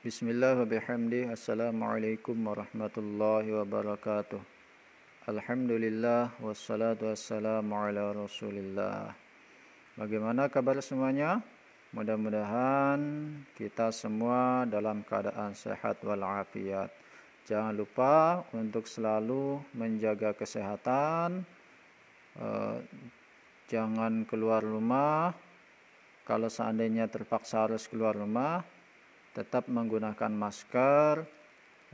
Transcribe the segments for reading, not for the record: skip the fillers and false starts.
Bismillah wa bihamdi. Assalamualaikum warahmatullahi wabarakatuh. Alhamdulillah wassalatu wassalamu ala rasulillah. Bagaimana kabar semuanya? Mudah-mudahan kita semua dalam keadaan sehat walafiat. Jangan lupa untuk selalu menjaga kesehatan. Jangan keluar rumah. Kalau seandainya terpaksa harus keluar rumah, tetap menggunakan masker,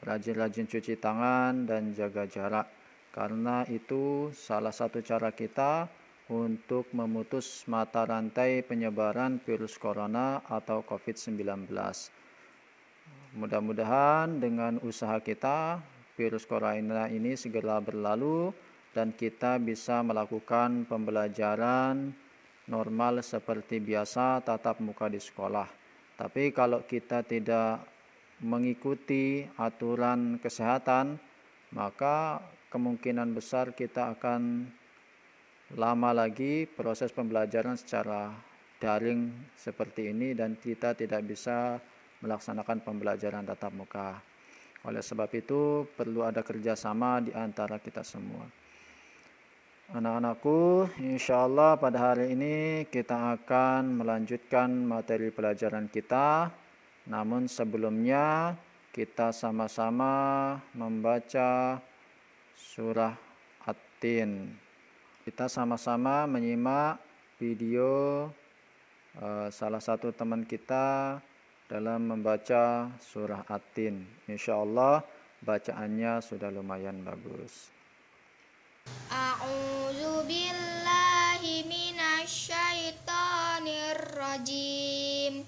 rajin-rajin cuci tangan, dan jaga jarak. Karena itu salah satu cara kita untuk memutus mata rantai penyebaran virus corona atau COVID-19. Mudah-mudahan dengan usaha kita, virus corona ini segera berlalu dan kita bisa melakukan pembelajaran normal seperti biasa tatap muka di sekolah. Tapi kalau kita tidak mengikuti aturan kesehatan, maka kemungkinan besar kita akan lama lagi proses pembelajaran secara daring seperti ini dan kita tidak bisa melaksanakan pembelajaran tatap muka. Oleh sebab itu perlu ada kerjasama di antara kita semua. Anak-anakku, insya Allah pada hari ini kita akan melanjutkan materi pelajaran kita. Namun sebelumnya kita sama-sama membaca surah At-Tin. Kita sama-sama menyimak video salah satu teman kita dalam membaca surah At-Tin. Insya Allah bacaannya sudah lumayan bagus. A'udzu billahi minasyaitonir rajim.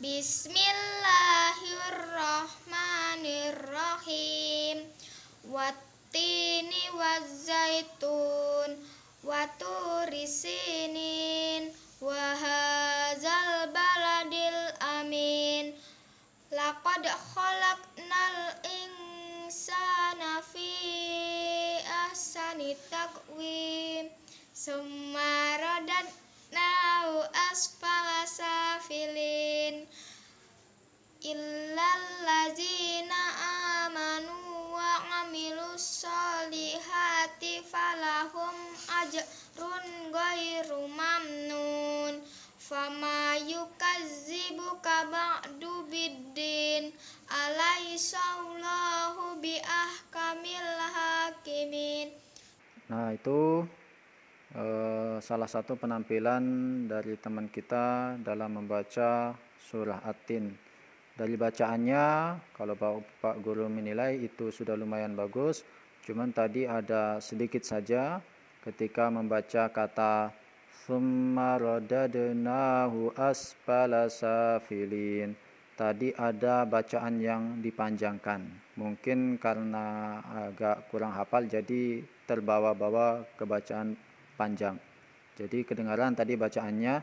Bismillahirrahmanirrahim. Wattini wazzaitun wa turi sinin wa hadzal baladil amin. Laqad khalaqnal insana fi ahsani taqwim summa radadnahu asfala safilin illal ladzina amanu wa amilus solihati falahum ajrun ghairu mamnun fama yukazzibuka ba'du biddin alaihissallahu bi ahkamil hakimin. Nah, itu salah satu penampilan dari teman kita dalam membaca surah At-Tin. Dari bacaannya, kalau Pak Guru menilai itu sudah lumayan bagus, cuman tadi ada sedikit saja ketika membaca kata summa radadnahu asfala safilin. Tadi ada bacaan yang dipanjangkan. Mungkin karena agak kurang hafal jadi terbawa-bawa ke bacaan panjang. Jadi kedengaran tadi bacaannya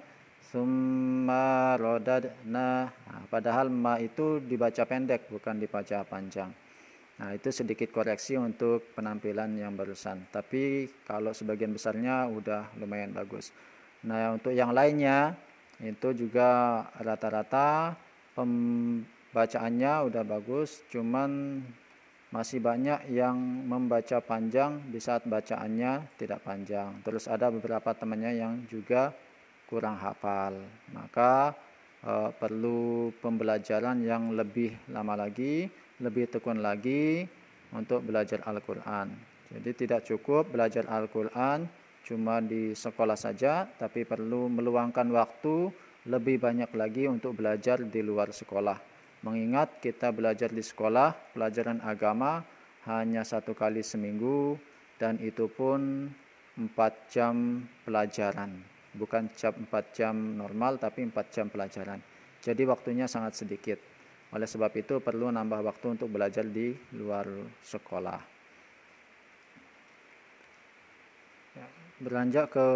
summa radadna. Padahal ma itu dibaca pendek bukan dibaca panjang. Nah, itu sedikit koreksi untuk penampilan yang barusan. Tapi kalau sebagian besarnya udah lumayan bagus. Nah, untuk yang lainnya itu juga rata-rata pembacaannya udah bagus, cuman masih banyak yang membaca panjang di saat bacaannya tidak panjang. Terus ada beberapa temannya yang juga kurang hafal. Maka perlu pembelajaran yang lebih lama lagi, lebih tekun lagi untuk belajar Al-Quran. Jadi tidak cukup belajar Al-Quran cuma di sekolah saja, tapi perlu meluangkan waktu lebih banyak lagi untuk belajar di luar sekolah. Mengingat kita belajar di sekolah, pelajaran agama hanya 1 kali seminggu dan itu pun 4 jam pelajaran. Bukan 4 jam normal tapi 4 jam pelajaran. Jadi waktunya sangat sedikit. Oleh sebab itu perlu nambah waktu untuk belajar di luar sekolah. Beranjak ke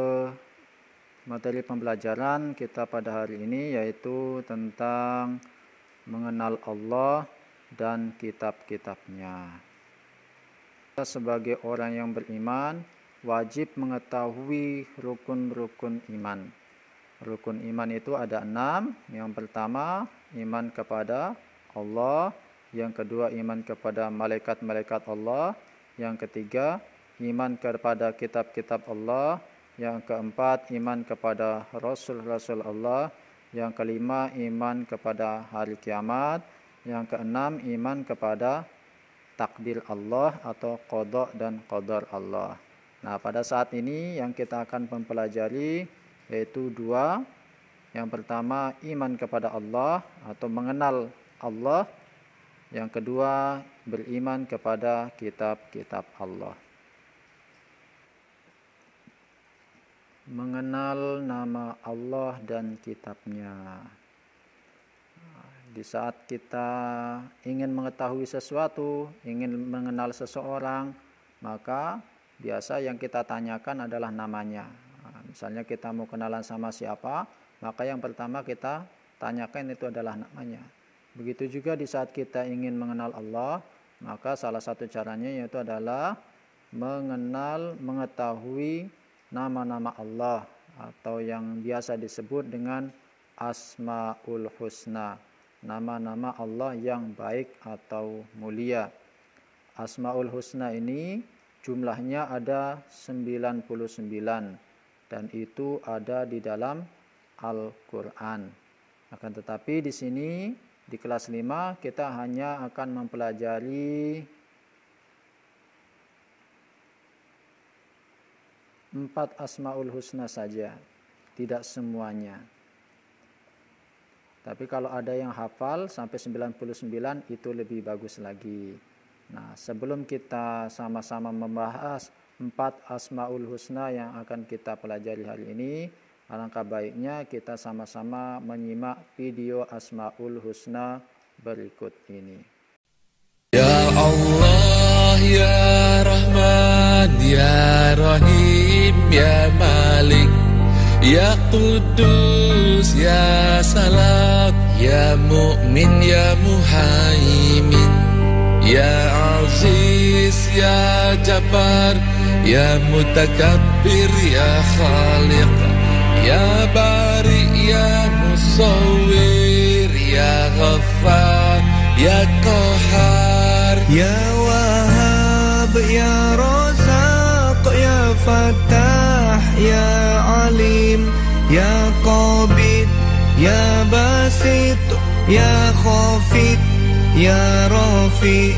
materi pembelajaran kita pada hari ini yaitu tentang mengenal Allah dan kitab-kitabnya. Kita sebagai orang yang beriman wajib mengetahui rukun-rukun iman. Rukun iman itu ada 6. Yang pertama, iman kepada Allah. Yang kedua, iman kepada malaikat-malaikat Allah. Yang ketiga, iman kepada kitab-kitab Allah. Yang keempat, iman kepada rasul-rasul Allah. Yang kelima, iman kepada hari kiamat. Yang keenam, iman kepada takdir Allah atau qada dan qadar Allah. Nah, pada saat ini yang kita akan mempelajari yaitu dua. Yang pertama, iman kepada Allah atau mengenal Allah. Yang kedua, beriman kepada kitab-kitab Allah. Mengenal nama Allah dan kitabnya. Di saat kita ingin mengetahui sesuatu, ingin mengenal seseorang, maka biasa yang kita tanyakan adalah namanya. Misalnya kita mau kenalan sama siapa, maka yang pertama kita tanyakan itu adalah namanya. Begitu juga di saat kita ingin mengenal Allah, maka salah satu caranya yaitu adalah mengetahui nama-nama Allah atau yang biasa disebut dengan Asmaul Husna, nama-nama Allah yang baik atau mulia. Asmaul Husna ini jumlahnya ada 99 dan itu ada di dalam Al-Qur'an. Akan tetapi di sini di kelas 5 kita hanya akan mempelajari 4 Asmaul Husna saja, tidak semuanya. Tapi kalau ada yang hafal sampai 99 itu lebih bagus lagi. Nah, sebelum kita sama-sama membahas 4 Asmaul Husna yang akan kita pelajari hari ini, alangkah baiknya kita sama-sama menyimak video Asmaul Husna berikut ini. Ya Allah, Ya Rahman, Ya Rahim, Ya Malik, Ya Qudus, Ya Salam, Ya Mu'min, Ya Muhaimin, Ya Aziz, Ya Jabbar, Ya Mutakabbir, Ya Khaliq, Ya Bari, Ya Musawwir, Ya Ghaffar, Ya Qahar, Ya Wahhab, Ya Razaq, Ya Fattah, Ya Alim, Ya Qabid, Ya Basit, Ya Khafid, Ya Rafi,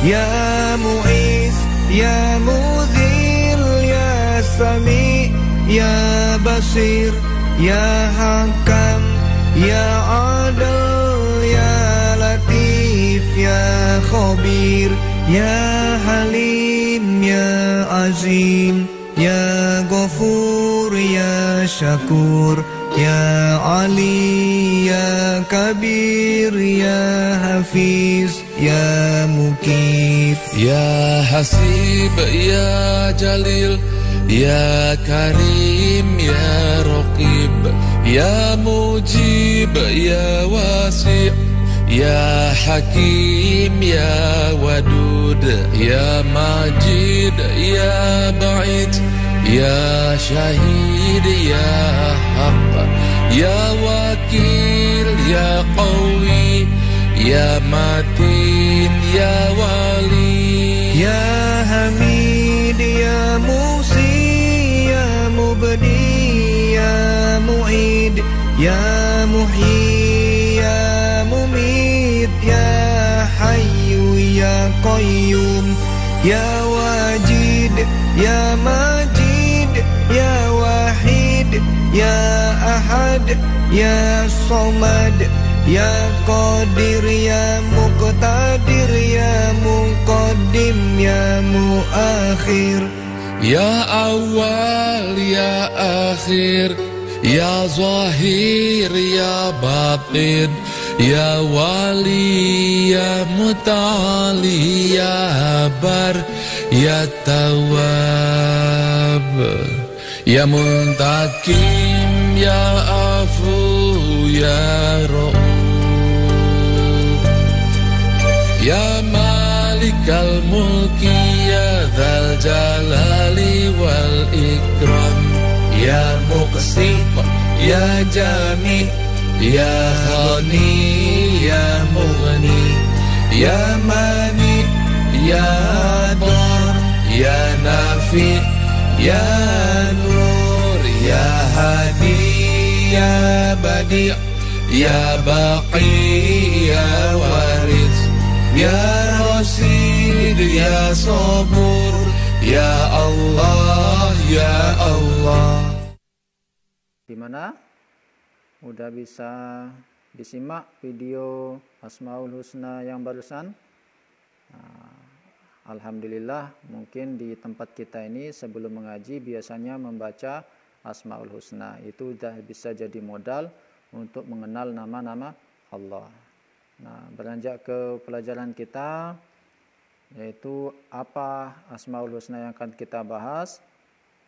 Ya Mu'is, Ya Mudhil, Ya Sami, Ya Basir, Ya Hakam, Ya Adil, Ya Latif, Ya Khabir, Ya Halim, Ya Azim, Ya Ghafur, Ya Syakur, Ya Ali, Ya Kabir, Ya Hafiz, Ya Mukib, Ya Hasib, Ya Jalil, Ya Karim, Ya Raqib, Ya Mujib, Ya Wasi', Ya Hakim, Ya Wadud, Ya Majid, Ya Ba'id, Ya Syahid, Ya Haq, Ya Wakil, Ya Qawi, Ya Matin, Ya Wali, Ya Hamid, Ya Musi, Ya Mubdi, Ya Mu'id, Ya Muhyi, Ya Mumit, Ya Hayyu, Ya Qayyum, Ya Wajid, Ya Majid, Ya Wahid, Ya Ahad, Ya Somad, Ya Qadir, Ya Muqtadir, Ya Muqaddim, Ya Muakhir, Ya Awal, Ya Akhir, Ya Zahir, Ya Batin, Ya Wali, Ya Muta'ali, Ya Bar, Ya Tawab, Ya Muntakim, Ya Afu, Ya Ra'uf, Ya Malikal Mulki, Ya Dzal Jalali wal Ikram, Ya Muqsim, Ya Jami, Ya Khani, Ya Mughni Ya Mani Ya Dar Ya Nafi Ya Nur Ya Hadi Ya Badi' Ya Baqi Ya Waris Ya Rasid Ya Sabur Ya Allah Ya Allah. Gimana? Udah bisa disimak video Asmaul Husna yang barusan? Alhamdulillah, mungkin di tempat kita ini sebelum mengaji biasanya membaca Asmaul Husna. Itu udah bisa jadi modal untuk mengenal nama-nama Allah. Nah, beranjak ke pelajaran kita, yaitu apa Asmaul Husna yang akan kita bahas.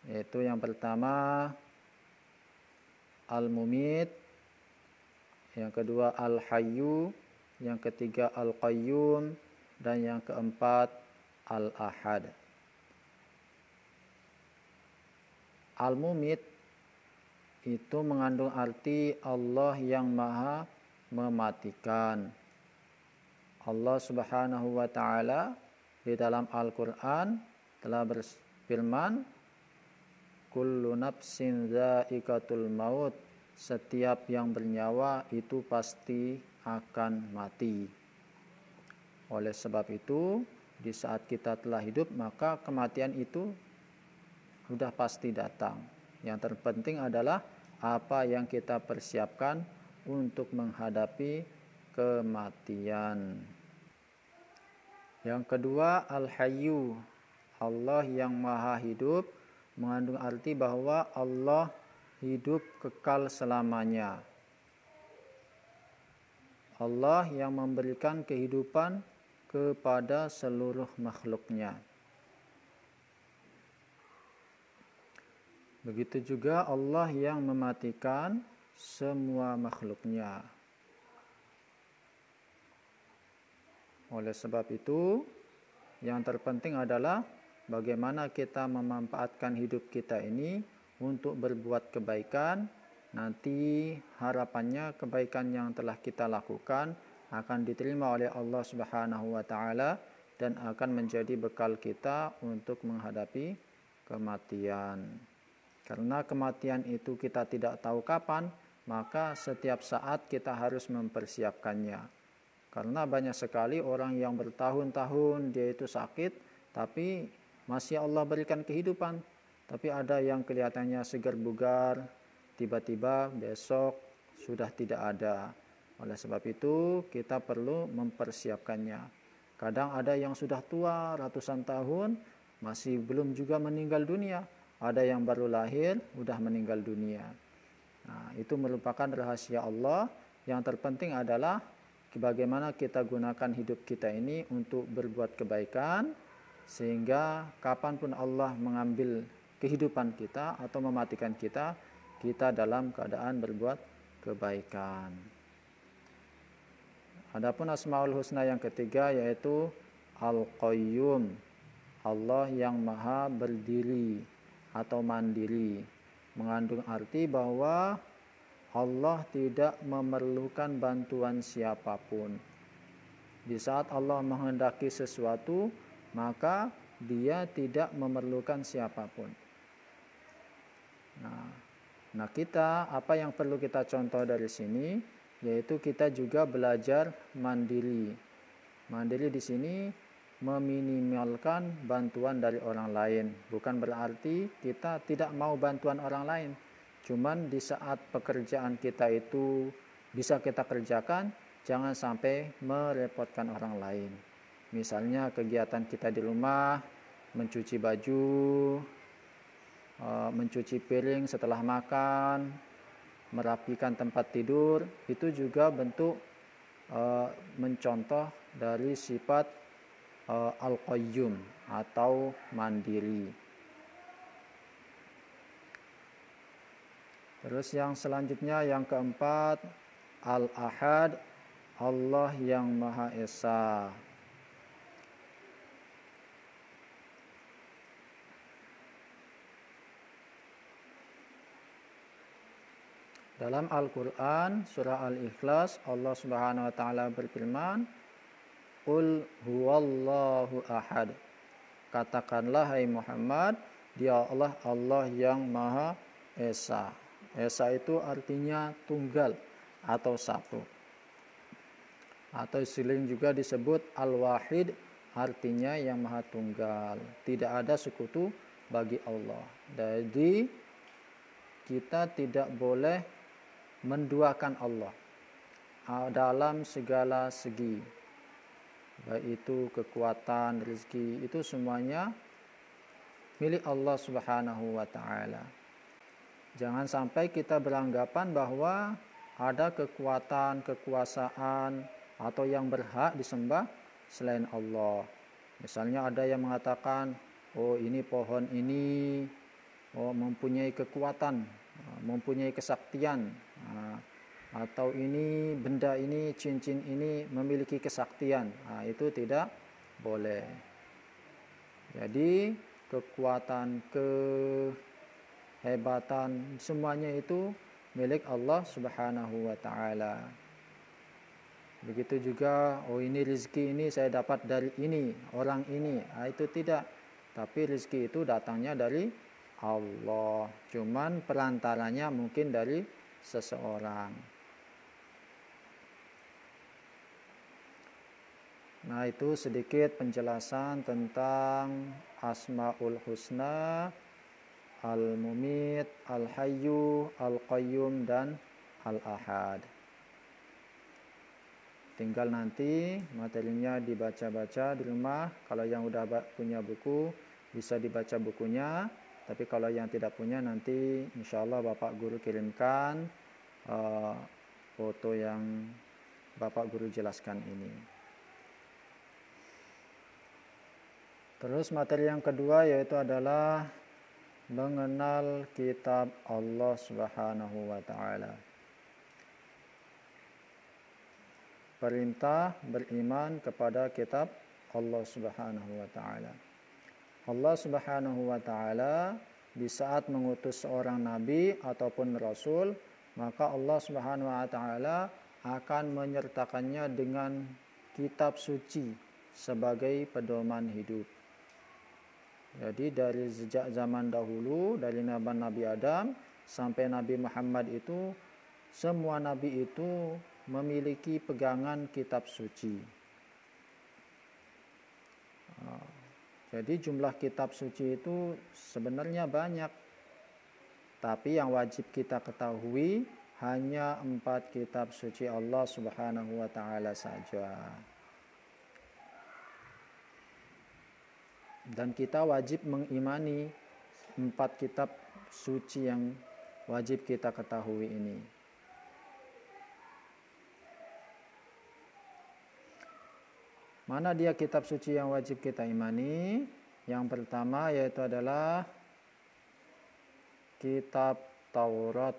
Yaitu yang pertama Al-Mumit, yang kedua Al-Hayyu, yang ketiga Al-Qayyum, dan yang keempat Al-Ahad. Al-Mumit itu mengandung arti Allah yang maha mematikan. Allah Subhanahu wa ta'ala di dalam Al-Quran telah berfirman, Kullu nafsin dha'iqatul maut, setiap yang bernyawa itu pasti akan mati. Oleh sebab itu, di saat kita telah hidup, maka kematian itu sudah pasti datang. Yang terpenting adalah apa yang kita persiapkan untuk menghadapi kematian. Yang kedua, Al-Hayyu, Allah yang maha hidup, mengandung arti bahwa Allah hidup kekal selamanya. Allah yang memberikan kehidupan kepada seluruh makhluknya. Begitu juga Allah yang mematikan semua makhluknya. Oleh sebab itu, yang terpenting adalah bagaimana kita memanfaatkan hidup kita ini untuk berbuat kebaikan. Nanti harapannya kebaikan yang telah kita lakukan akan diterima oleh Allah Subhanahu wa ta'ala dan akan menjadi bekal kita untuk menghadapi kematian. Karena kematian itu kita tidak tahu kapan, maka setiap saat kita harus mempersiapkannya. Karena banyak sekali orang yang bertahun-tahun dia itu sakit, tapi masih Allah berikan kehidupan. Tapi ada yang kelihatannya segar bugar, tiba-tiba besok sudah tidak ada. Oleh sebab itu kita perlu mempersiapkannya. Kadang ada yang sudah tua ratusan tahun masih belum juga meninggal dunia. Ada yang baru lahir sudah meninggal dunia. Nah, itu merupakan rahasia Allah. Yang terpenting adalah bagaimana kita gunakan hidup kita ini untuk berbuat kebaikan, sehingga kapanpun Allah mengambil kehidupan kita atau mematikan kita, kita dalam keadaan berbuat kebaikan. Adapun Asmaul Husna yang ketiga yaitu Al-Qayyum, Allah yang maha berdiri atau mandiri, mengandung arti bahwa Allah tidak memerlukan bantuan siapapun. Di saat Allah menghendaki sesuatu, maka dia tidak memerlukan siapapun. Nah, kita apa yang perlu kita contoh dari sini, yaitu kita juga belajar mandiri. Mandiri di sini meminimalkan bantuan dari orang lain. Bukan berarti kita tidak mau bantuan orang lain. Cuman di saat pekerjaan kita itu bisa kita kerjakan, jangan sampai merepotkan orang lain. Misalnya kegiatan kita di rumah, mencuci baju, mencuci piring setelah makan, merapikan tempat tidur, itu juga bentuk mencontoh dari sifat Al-Qayyum atau mandiri. Terus yang selanjutnya yang keempat, Al-Ahad, Allah yang Maha Esa. Dalam Al-Quran surah Al-Ikhlas Allah Subhanahu wa Ta'ala berfirman, Qul huwallahu ahad. Katakanlah hai Muhammad, dia Allah yang Maha Esa. Esa itu artinya tunggal atau satu. Atau sering juga disebut Al-Wahid, artinya yang Maha Tunggal. Tidak ada sekutu bagi Allah. Jadi kita tidak boleh menduakan Allah dalam segala segi, baik itu kekuatan, rezeki, itu semuanya milik Allah Subhanahu wa Ta'ala. Jangan sampai kita beranggapan bahwa ada kekuatan, kekuasaan atau yang berhak disembah selain Allah. Misalnya ada yang mengatakan, oh ini pohon ini mempunyai kekuatan, mempunyai kesaktian, atau ini benda ini, cincin ini memiliki kesaktian. Itu tidak boleh. Jadi kekuatan, kehebatan, semuanya itu milik Allah Subhanahu wa Ta'ala. Begitu juga, oh ini rezeki ini saya dapat dari ini, orang ini. Itu tidak. Tapi rezeki itu datangnya dari Allah. Cuman perantaranya mungkin dari seseorang. Nah, itu sedikit penjelasan tentang Asmaul Husna, Al-Mumit, Al-Hayyu, Al-Qayyum, dan Al-Ahad. Tinggal nanti materinya dibaca-baca di rumah. Kalau yang udah punya buku, bisa dibaca bukunya. Tapi kalau yang tidak punya, nanti insya Allah Bapak Guru kirimkan foto yang Bapak Guru jelaskan ini. Terus materi yang kedua yaitu adalah mengenal kitab Allah Subhanahu wa Ta'ala. Perintah beriman kepada kitab Allah Subhanahu wa Ta'ala. Allah Subhanahu wa Ta'ala di saat mengutus seorang nabi ataupun rasul, maka Allah Subhanahu wa Ta'ala akan menyertakannya dengan kitab suci sebagai pedoman hidup. Jadi dari sejak zaman dahulu, dari Nabi Adam sampai Nabi Muhammad itu, semua nabi itu memiliki pegangan kitab suci. Jadi jumlah kitab suci itu sebenarnya banyak. Tapi yang wajib kita ketahui hanya 4 kitab suci Allah Subhanahu wa Ta'ala saja. Dan kita wajib mengimani 4 kitab suci yang wajib kita ketahui ini. Mana dia kitab suci yang wajib kita imani? Yang pertama yaitu adalah kitab Taurat.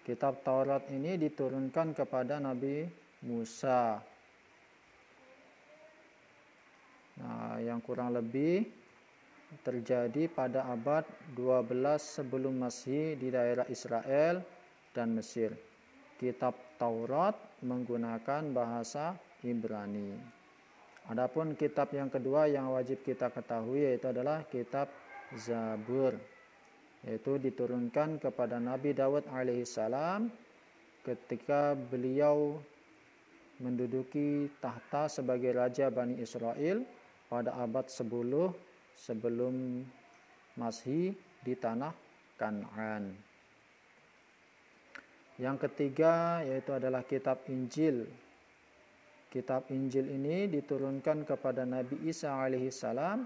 Kitab Taurat ini diturunkan kepada Nabi Musa. Nah, yang kurang lebih terjadi pada abad 12 sebelum Masehi di daerah Israel dan Mesir. Kitab Taurat menggunakan bahasa Ibrani. Adapun kitab yang kedua yang wajib kita ketahui yaitu adalah kitab Zabur, yaitu diturunkan kepada Nabi Daud alaihissalam ketika beliau menduduki tahta sebagai raja Bani Israel pada abad 10 sebelum Masehi di tanah Kan'an. Yang ketiga yaitu adalah kitab Injil. Kitab Injil ini diturunkan kepada Nabi Isa alaihissalam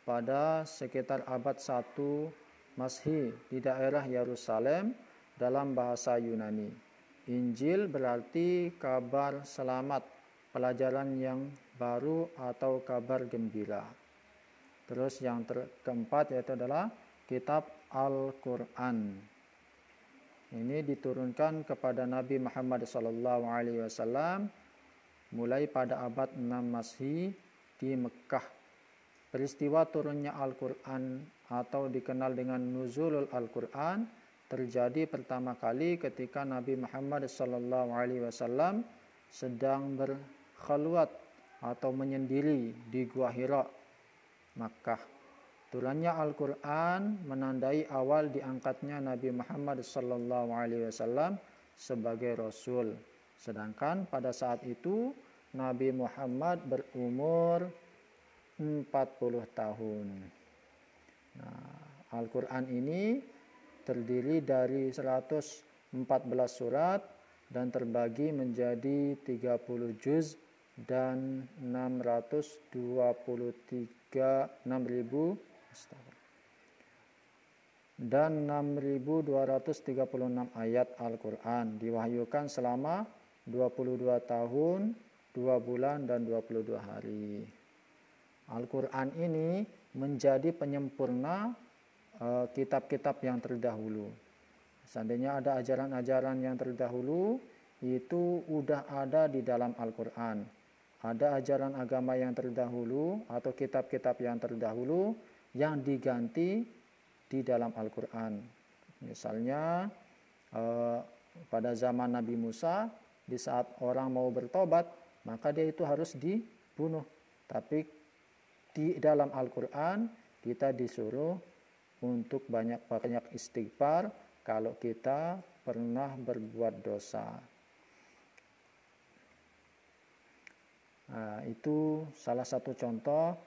pada sekitar abad 1 Masehi di daerah Yerusalem dalam bahasa Yunani. Injil berarti kabar selamat, pelajaran yang baru atau kabar gembira. Terus yang keempat yaitu adalah kitab Al-Quran. Ini diturunkan kepada Nabi Muhammad SAW mulai pada abad 6 Masehi di Mekah. Peristiwa turunnya Al-Quran atau dikenal dengan Nuzulul Al-Quran terjadi pertama kali ketika Nabi Muhammad SAW sedang berkhalwat atau menyendiri di Gua Hira, Makkah. Turunnya Al-Quran menandai awal diangkatnya Nabi Muhammad SAW sebagai Rasul. Sedangkan pada saat itu Nabi Muhammad berumur 40 tahun. Nah, Al-Quran ini terdiri dari 114 surat dan terbagi menjadi 30 juz dan 6.236 ayat Al-Quran diwahyukan selama 22 tahun, 2 bulan dan 22 hari. Al-Quran ini menjadi penyempurna kitab-kitab yang terdahulu. Seandainya ada ajaran-ajaran yang terdahulu, itu udah ada di dalam Al-Quran. Ada ajaran agama yang terdahulu atau kitab-kitab yang terdahulu yang diganti di dalam Al-Quran. Misalnya pada zaman Nabi Musa, di saat orang mau bertobat, maka dia itu harus dibunuh. Tapi di dalam Al-Quran kita disuruh untuk banyak-banyak istighfar kalau kita pernah berbuat dosa. Nah, itu salah satu contoh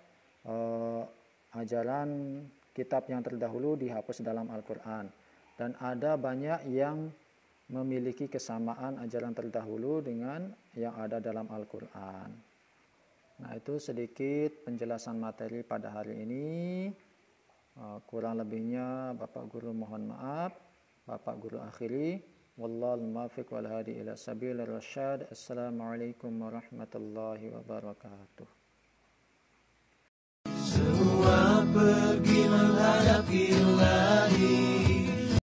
ajaran kitab yang terdahulu dihapus dalam Al-Quran. Dan ada banyak yang memiliki kesamaan ajaran terdahulu dengan yang ada dalam Al-Quran. Nah, itu sedikit penjelasan materi pada hari ini. Kurang lebihnya Bapak Guru mohon maaf. Bapak Guru akhiri. Wallahul muwaffiq wal hadi ila sabilir rasyad. Assalamualaikum warahmatullahi wabarakatuh.